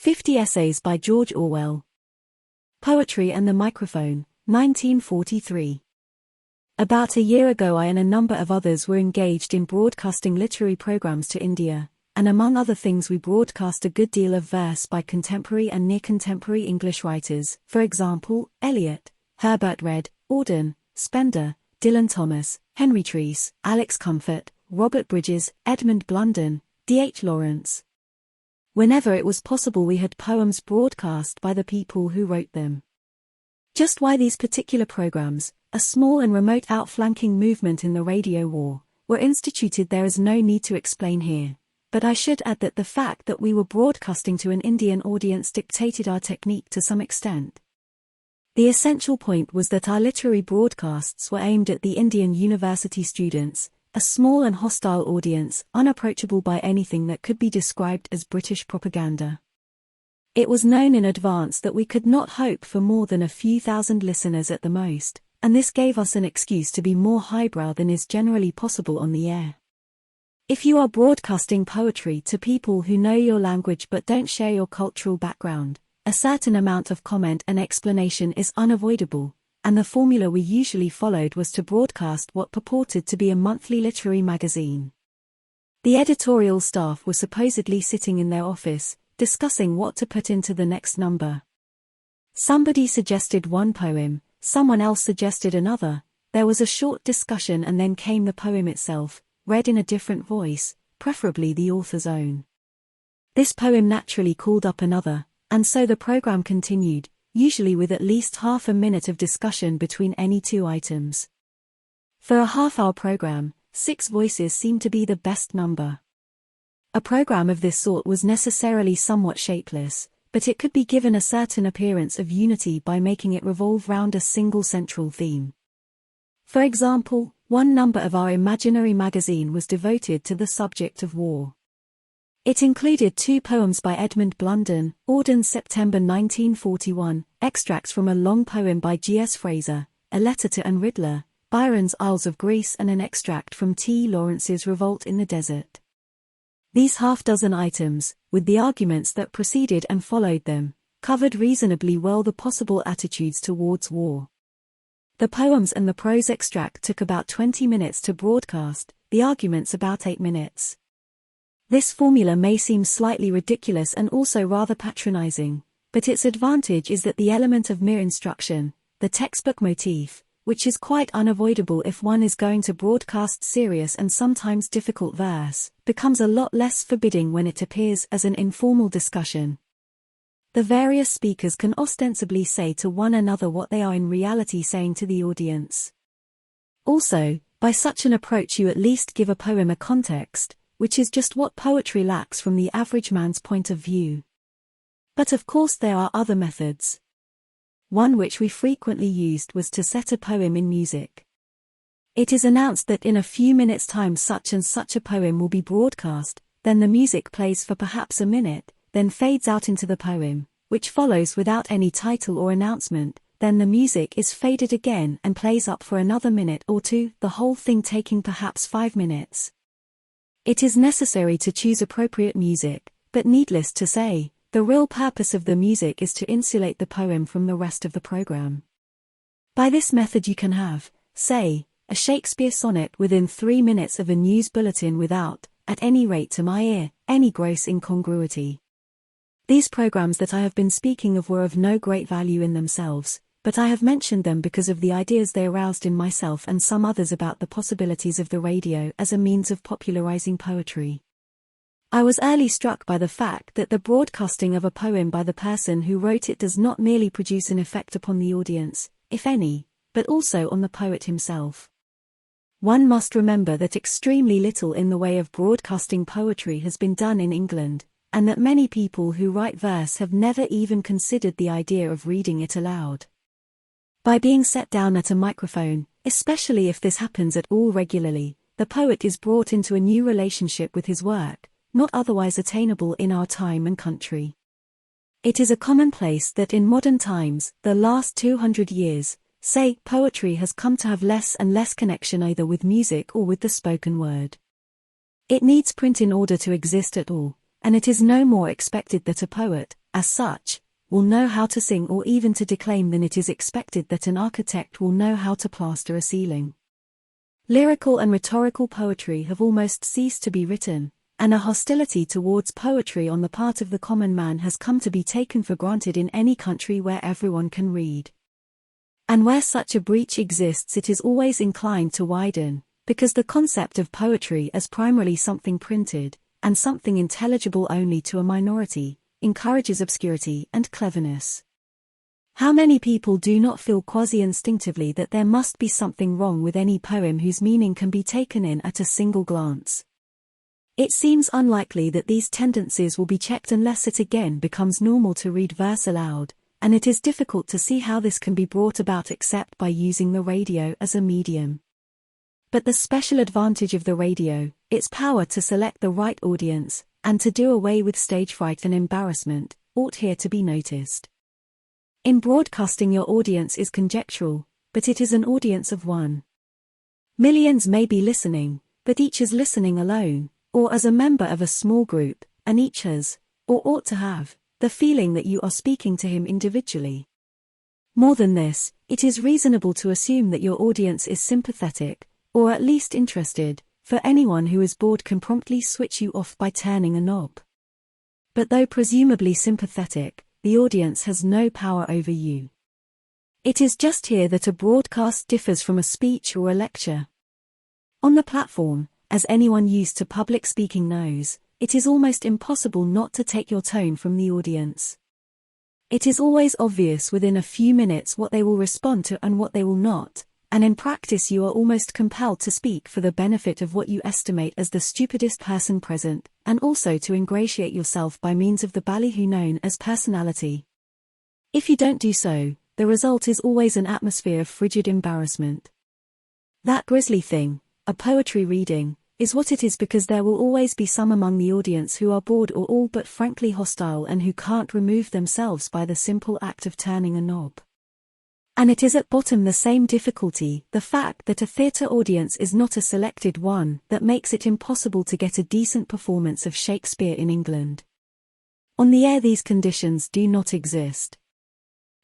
50 Essays by George Orwell. Poetry and the Microphone, 1943. About a year ago I and a number of others were engaged in broadcasting literary programs to India, and among other things we broadcast a good deal of verse by contemporary and near-contemporary English writers, for example, Eliot, Herbert Read, Auden, Spender, Dylan Thomas, Henry Treece, Alex Comfort, Robert Bridges, Edmund Blunden, D.H. Lawrence. Whenever it was possible we had poems broadcast by the people who wrote them. Just why these particular programs, a small and remote outflanking movement in the radio war, were instituted there is no need to explain here, but I should add that the fact that we were broadcasting to an Indian audience dictated our technique to some extent. The essential point was that our literary broadcasts were aimed at the Indian university students, a small and hostile audience, unapproachable by anything that could be described as British propaganda. It was known in advance that we could not hope for more than a few thousand listeners at the most, and this gave us an excuse to be more highbrow than is generally possible on the air. If you are broadcasting poetry to people who know your language but don't share your cultural background, a certain amount of comment and explanation is unavoidable, and the formula we usually followed was to broadcast what purported to be a monthly literary magazine. The editorial staff were supposedly sitting in their office, discussing what to put into the next number. Somebody suggested one poem, someone else suggested another, there was a short discussion and then came the poem itself, read in a different voice, preferably the author's own. This poem naturally called up another, and so the program continued, usually with at least half a minute of discussion between any two items. For a half-hour program, 6 voices seemed to be the best number. A program of this sort was necessarily somewhat shapeless, but it could be given a certain appearance of unity by making it revolve round a single central theme. For example, one number of our imaginary magazine was devoted to the subject of war. It included 2 poems by Edmund Blunden, Auden's September 1941, extracts from a long poem by G.S. Fraser, A Letter to Anne Riddler, Byron's Isles of Greece and an extract from T. Lawrence's Revolt in the Desert. These half-dozen items, with the arguments that preceded and followed them, covered reasonably well the possible attitudes towards war. The poems and the prose extract took about 20 minutes to broadcast, the arguments about 8 minutes. This formula may seem slightly ridiculous and also rather patronizing, but its advantage is that the element of mere instruction, the textbook motif, which is quite unavoidable if one is going to broadcast serious and sometimes difficult verse, becomes a lot less forbidding when it appears as an informal discussion. The various speakers can ostensibly say to one another what they are in reality saying to the audience. Also, by such an approach you at least give a poem a context, which is just what poetry lacks from the average man's point of view. But of course there are other methods. One which we frequently used was to set a poem in music. It is announced that in a few minutes' time such and such a poem will be broadcast, then the music plays for perhaps a minute, then fades out into the poem, which follows without any title or announcement, then the music is faded again and plays up for another minute or two, the whole thing taking perhaps 5 minutes. It is necessary to choose appropriate music, but needless to say, the real purpose of the music is to insulate the poem from the rest of the program. By this method you can have, say, a Shakespeare sonnet within 3 minutes of a news bulletin without, at any rate to my ear, any gross incongruity. These programs that I have been speaking of were of no great value in themselves, but I have mentioned them because of the ideas they aroused in myself and some others about the possibilities of the radio as a means of popularizing poetry. I was early struck by the fact that the broadcasting of a poem by the person who wrote it does not merely produce an effect upon the audience, if any, but also on the poet himself. One must remember that extremely little in the way of broadcasting poetry has been done in England, and that many people who write verse have never even considered the idea of reading it aloud. By being set down at a microphone, especially if this happens at all regularly, the poet is brought into a new relationship with his work, not otherwise attainable in our time and country. It is a commonplace that in modern times, the last 200 years, say, poetry has come to have less and less connection either with music or with the spoken word. It needs print in order to exist at all, and it is no more expected that a poet, as such, will know how to sing or even to declaim than it is expected that an architect will know how to plaster a ceiling. Lyrical and rhetorical poetry have almost ceased to be written, and a hostility towards poetry on the part of the common man has come to be taken for granted in any country where everyone can read. And where such a breach exists, it is always inclined to widen, because the concept of poetry as primarily something printed, and something intelligible only to a minority, encourages obscurity and cleverness. How many people do not feel quasi-instinctively that there must be something wrong with any poem whose meaning can be taken in at a single glance? It seems unlikely that these tendencies will be checked unless it again becomes normal to read verse aloud, and it is difficult to see how this can be brought about except by using the radio as a medium. But the special advantage of the radio, its power to select the right audience, and to do away with stage fright and embarrassment, ought here to be noticed. In broadcasting, your audience is conjectural, but it is an audience of one. Millions may be listening, but each is listening alone, or as a member of a small group, and each has, or ought to have, the feeling that you are speaking to him individually. More than this, it is reasonable to assume that your audience is sympathetic, or at least interested, for anyone who is bored can promptly switch you off by turning a knob. But though presumably sympathetic, the audience has no power over you. It is just here that a broadcast differs from a speech or a lecture. On the platform, as anyone used to public speaking knows, it is almost impossible not to take your tone from the audience. It is always obvious within a few minutes what they will respond to and what they will not, and in practice you are almost compelled to speak for the benefit of what you estimate as the stupidest person present, and also to ingratiate yourself by means of the ballyhoo known as personality. If you don't do so, the result is always an atmosphere of frigid embarrassment. That grisly thing, a poetry reading, is what it is because there will always be some among the audience who are bored or all but frankly hostile and who can't remove themselves by the simple act of turning a knob. And it is at bottom the same difficulty, the fact that a theatre audience is not a selected one, that makes it impossible to get a decent performance of Shakespeare in England. On the air these conditions do not exist.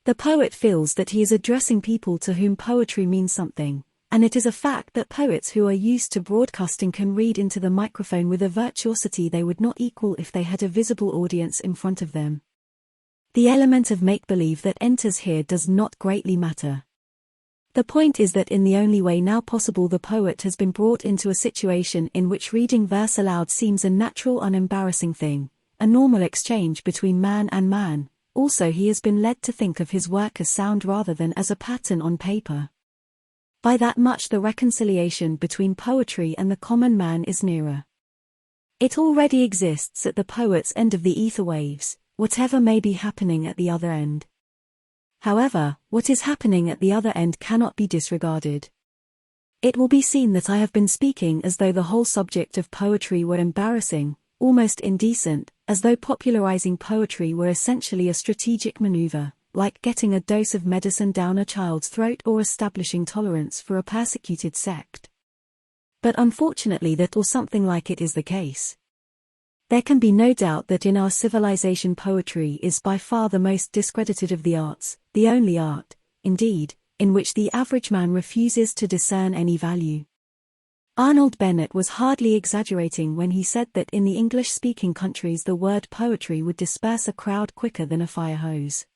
The poet feels that he is addressing people to whom poetry means something, and it is a fact that poets who are used to broadcasting can read into the microphone with a virtuosity they would not equal if they had a visible audience in front of them. The element of make-believe that enters here does not greatly matter. The point is that in the only way now possible the poet has been brought into a situation in which reading verse aloud seems a natural unembarrassing thing, a normal exchange between man and man. Also he has been led to think of his work as sound rather than as a pattern on paper. By that much the reconciliation between poetry and the common man is nearer. It already exists at the poet's end of the ether waves, whatever may be happening at the other end. However, what is happening at the other end cannot be disregarded. It will be seen that I have been speaking as though the whole subject of poetry were embarrassing, almost indecent, as though popularizing poetry were essentially a strategic maneuver, like getting a dose of medicine down a child's throat or establishing tolerance for a persecuted sect. But unfortunately that or something like it is the case. There can be no doubt that in our civilization poetry is by far the most discredited of the arts, the only art, indeed, in which the average man refuses to discern any value. Arnold Bennett was hardly exaggerating when he said that in the English-speaking countries the word poetry would disperse a crowd quicker than a fire hose.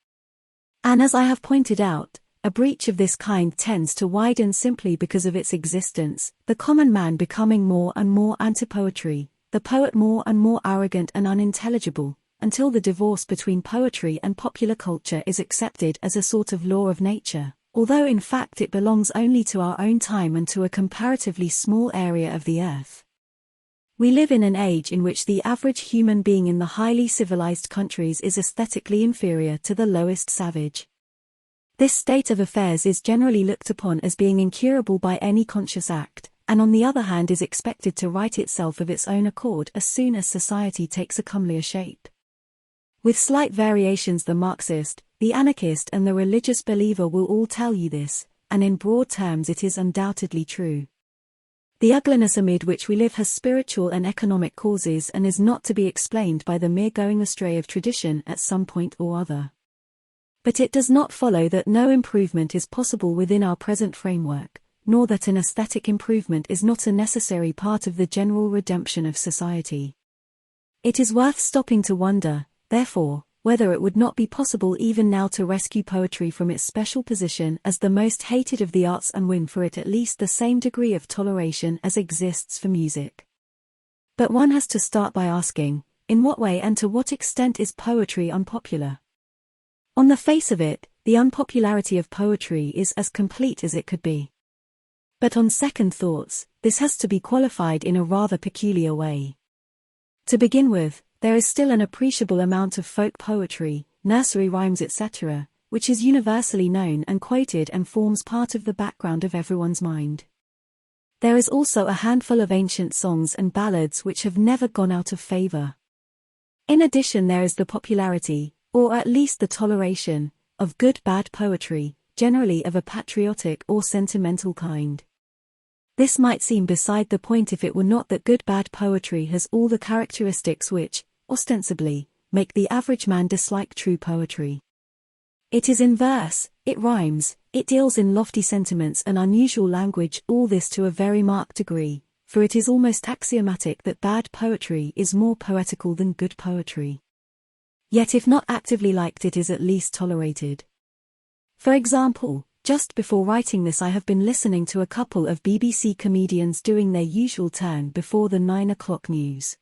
And as I have pointed out, a breach of this kind tends to widen simply because of its existence, the common man becoming more and more anti-poetry, the poet more and more arrogant and unintelligible, until the divorce between poetry and popular culture is accepted as a sort of law of nature, although in fact it belongs only to our own time and to a comparatively small area of the earth. We live in an age in which the average human being in the highly civilized countries is aesthetically inferior to the lowest savage. This state of affairs is generally looked upon as being incurable by any conscious act, and on the other hand is expected to right itself of its own accord as soon as society takes a comelier shape. With slight variations the Marxist, the anarchist and the religious believer will all tell you this, and in broad terms it is undoubtedly true. The ugliness amid which we live has spiritual and economic causes and is not to be explained by the mere going astray of tradition at some point or other. But it does not follow that no improvement is possible within our present framework, nor that an aesthetic improvement is not a necessary part of the general redemption of society. It is worth stopping to wonder, therefore, whether it would not be possible even now to rescue poetry from its special position as the most hated of the arts and win for it at least the same degree of toleration as exists for music. But one has to start by asking, in what way and to what extent is poetry unpopular? On the face of it, the unpopularity of poetry is as complete as it could be. But on second thoughts, this has to be qualified in a rather peculiar way. To begin with, there is still an appreciable amount of folk poetry, nursery rhymes etc., which is universally known and quoted and forms part of the background of everyone's mind. There is also a handful of ancient songs and ballads which have never gone out of favor. In addition, there is the popularity, or at least the toleration, of good-bad poetry, generally of a patriotic or sentimental kind. This might seem beside the point if it were not that good-bad poetry has all the characteristics which, ostensibly, make the average man dislike true poetry. It is in verse, it rhymes, it deals in lofty sentiments and unusual language, all this to a very marked degree, for it is almost axiomatic that bad poetry is more poetical than good poetry. Yet if not actively liked, it is at least tolerated. For example, just before writing this I have been listening to a couple of BBC comedians doing their usual turn before the 9 o'clock news.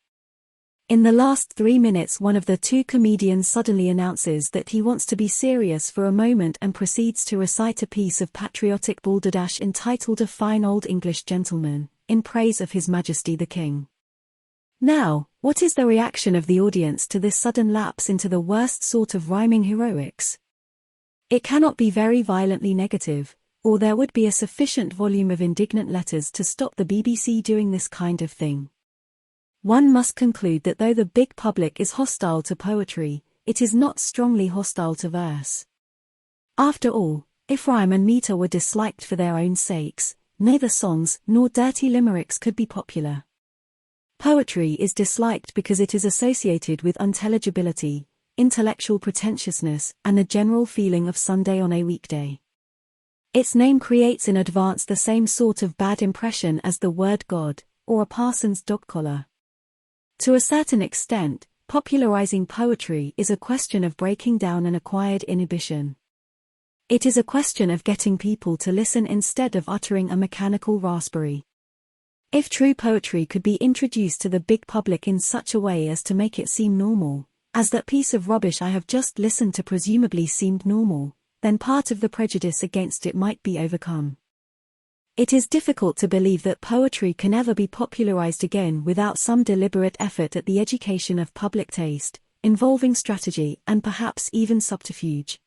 In the last 3 minutes one of the two comedians suddenly announces that he wants to be serious for a moment and proceeds to recite a piece of patriotic balderdash entitled A Fine Old English Gentleman, in praise of His Majesty the King. Now, what is the reaction of the audience to this sudden lapse into the worst sort of rhyming heroics? It cannot be very violently negative, or there would be a sufficient volume of indignant letters to stop the BBC doing this kind of thing. One must conclude that though the big public is hostile to poetry, it is not strongly hostile to verse. After all, if rhyme and metre were disliked for their own sakes, neither songs nor dirty limericks could be popular. Poetry is disliked because it is associated with unintelligibility, intellectual pretentiousness, and a general feeling of Sunday on a weekday. Its name creates in advance the same sort of bad impression as the word God, or a parson's dog collar. To a certain extent, popularizing poetry is a question of breaking down an acquired inhibition. It is a question of getting people to listen instead of uttering a mechanical raspberry. If true poetry could be introduced to the big public in such a way as to make it seem normal, as that piece of rubbish I have just listened to presumably seemed normal, then part of the prejudice against it might be overcome. It is difficult to believe that poetry can ever be popularized again without some deliberate effort at the education of public taste, involving strategy and perhaps even subterfuge.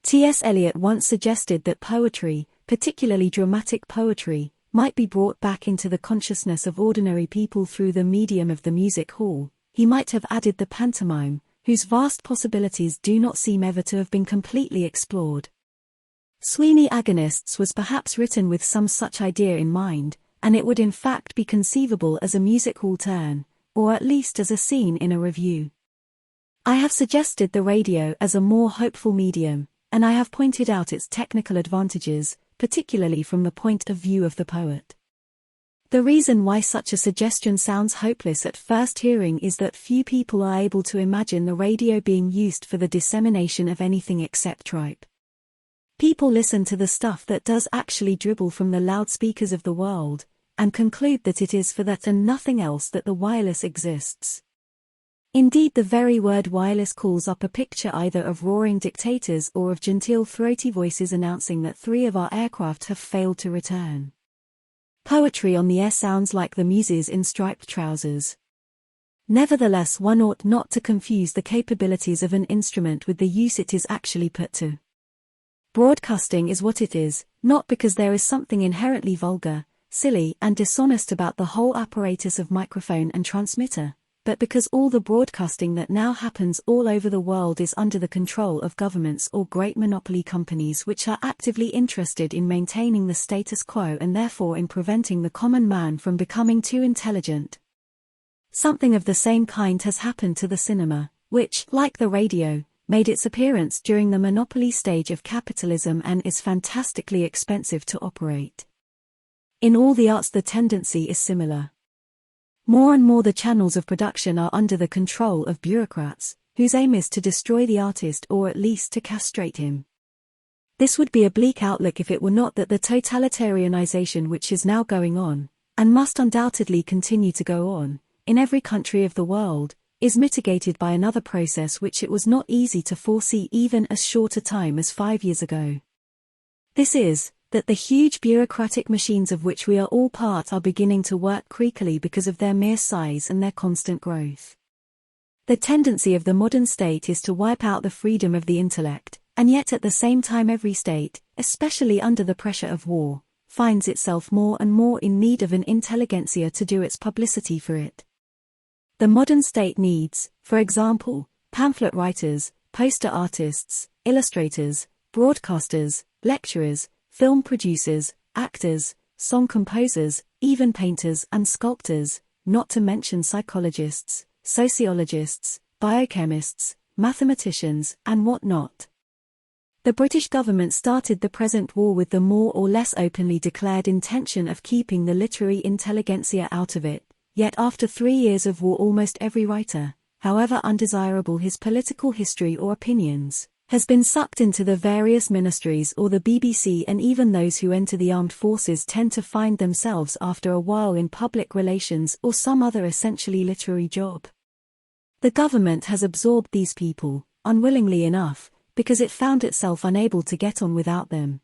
T.S. Eliot once suggested that poetry, particularly dramatic poetry, might be brought back into the consciousness of ordinary people through the medium of the music hall. He might have added the pantomime, whose vast possibilities do not seem ever to have been completely explored. Sweeney Agonists was perhaps written with some such idea in mind, and it would in fact be conceivable as a music hall turn, or at least as a scene in a revue. I have suggested the radio as a more hopeful medium, and I have pointed out its technical advantages, particularly from the point of view of the poet. The reason why such a suggestion sounds hopeless at first hearing is that few people are able to imagine the radio being used for the dissemination of anything except tripe. People listen to the stuff that does actually dribble from the loudspeakers of the world, and conclude that it is for that and nothing else that the wireless exists. Indeed, the very word wireless calls up a picture either of roaring dictators or of genteel throaty voices announcing that 3 of our aircraft have failed to return. Poetry on the air sounds like the muses in striped trousers. Nevertheless, one ought not to confuse the capabilities of an instrument with the use it is actually put to. Broadcasting is what it is, not because there is something inherently vulgar, silly, and dishonest about the whole apparatus of microphone and transmitter, but because all the broadcasting that now happens all over the world is under the control of governments or great monopoly companies which are actively interested in maintaining the status quo and therefore in preventing the common man from becoming too intelligent. Something of the same kind has happened to the cinema, which, like the radio, made its appearance during the monopoly stage of capitalism and is fantastically expensive to operate. In all the arts the tendency is similar. More and more the channels of production are under the control of bureaucrats, whose aim is to destroy the artist or at least to castrate him. This would be a bleak outlook if it were not that the totalitarianization which is now going on, and must undoubtedly continue to go on, in every country of the world, is mitigated by another process which it was not easy to foresee even as short a time as 5 years ago. This is, that the huge bureaucratic machines of which we are all part are beginning to work creakily because of their mere size and their constant growth. The tendency of the modern state is to wipe out the freedom of the intellect, and yet at the same time every state, especially under the pressure of war, finds itself more and more in need of an intelligentsia to do its publicity for it. The modern state needs, for example, pamphlet writers, poster artists, illustrators, broadcasters, lecturers, film producers, actors, song composers, even painters and sculptors, not to mention psychologists, sociologists, biochemists, mathematicians, and what not. The British government started the present war with the more or less openly declared intention of keeping the literary intelligentsia out of it, yet after 3 years of war almost every writer, however undesirable his political history or opinions, has been sucked into the various ministries or the BBC, and even those who enter the armed forces tend to find themselves after a while in public relations or some other essentially literary job. The government has absorbed these people, unwillingly enough, because it found itself unable to get on without them.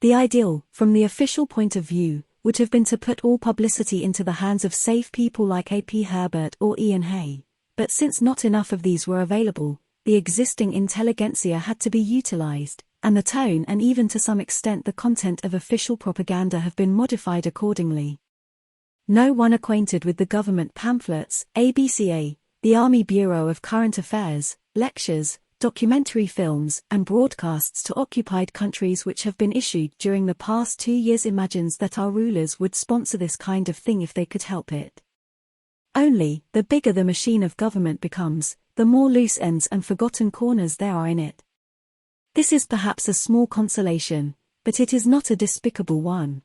The ideal, from the official point of view, would have been to put all publicity into the hands of safe people like A.P. Herbert or Ian Hay, but since not enough of these were available, the existing intelligentsia had to be utilized, and the tone and even to some extent the content of official propaganda have been modified accordingly. No one acquainted with the government pamphlets, ABCA, the Army Bureau of Current Affairs, lectures, documentary films, and broadcasts to occupied countries which have been issued during the past 2 years imagines that our rulers would sponsor this kind of thing if they could help it. Only, the bigger the machine of government becomes, the more loose ends and forgotten corners there are in it. This is perhaps a small consolation, but it is not a despicable one.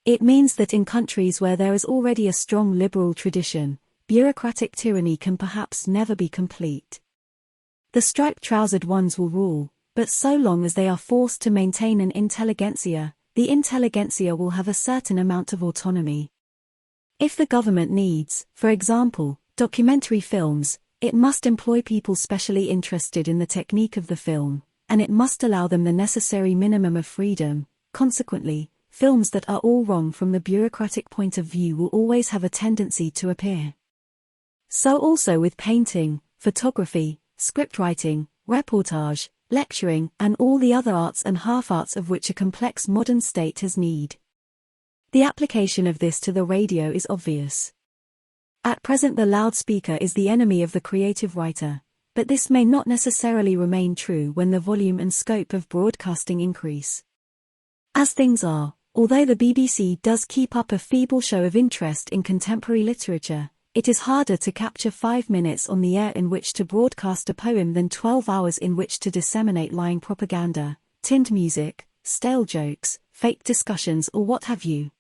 It means that in countries where there is already a strong liberal tradition, bureaucratic tyranny can perhaps never be complete. The striped-trousered ones will rule, but so long as they are forced to maintain an intelligentsia, the intelligentsia will have a certain amount of autonomy. If the government needs, for example, documentary films, it must employ people specially interested in the technique of the film, and it must allow them the necessary minimum of freedom. Consequently, films that are all wrong from the bureaucratic point of view will always have a tendency to appear. So also with painting, photography, scriptwriting, reportage, lecturing, and all the other arts and half-arts of which a complex modern state has need. The application of this to the radio is obvious. At present the loudspeaker is the enemy of the creative writer, but this may not necessarily remain true when the volume and scope of broadcasting increase. As things are, although the BBC does keep up a feeble show of interest in contemporary literature, it is harder to capture 5 minutes on the air in which to broadcast a poem than 12 hours in which to disseminate lying propaganda, tinned music, stale jokes, fake discussions or what have you.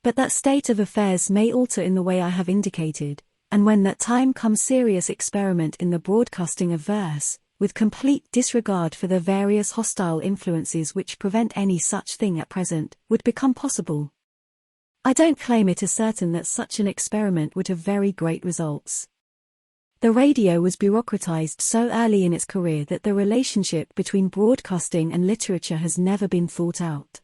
But that state of affairs may alter in the way I have indicated, and when that time comes serious experiment in the broadcasting of verse, with complete disregard for the various hostile influences which prevent any such thing at present, would become possible. I don't claim it as certain that such an experiment would have very great results. The radio was bureaucratized so early in its career that the relationship between broadcasting and literature has never been thought out.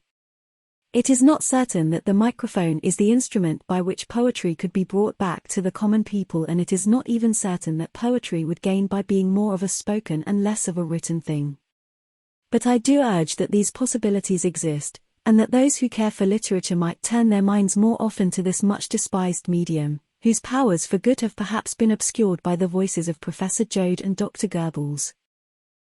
It is not certain that the microphone is the instrument by which poetry could be brought back to the common people, and it is not even certain that poetry would gain by being more of a spoken and less of a written thing. But I do urge that these possibilities exist, and that those who care for literature might turn their minds more often to this much despised medium, whose powers for good have perhaps been obscured by the voices of Professor Joad and Dr. Goebbels.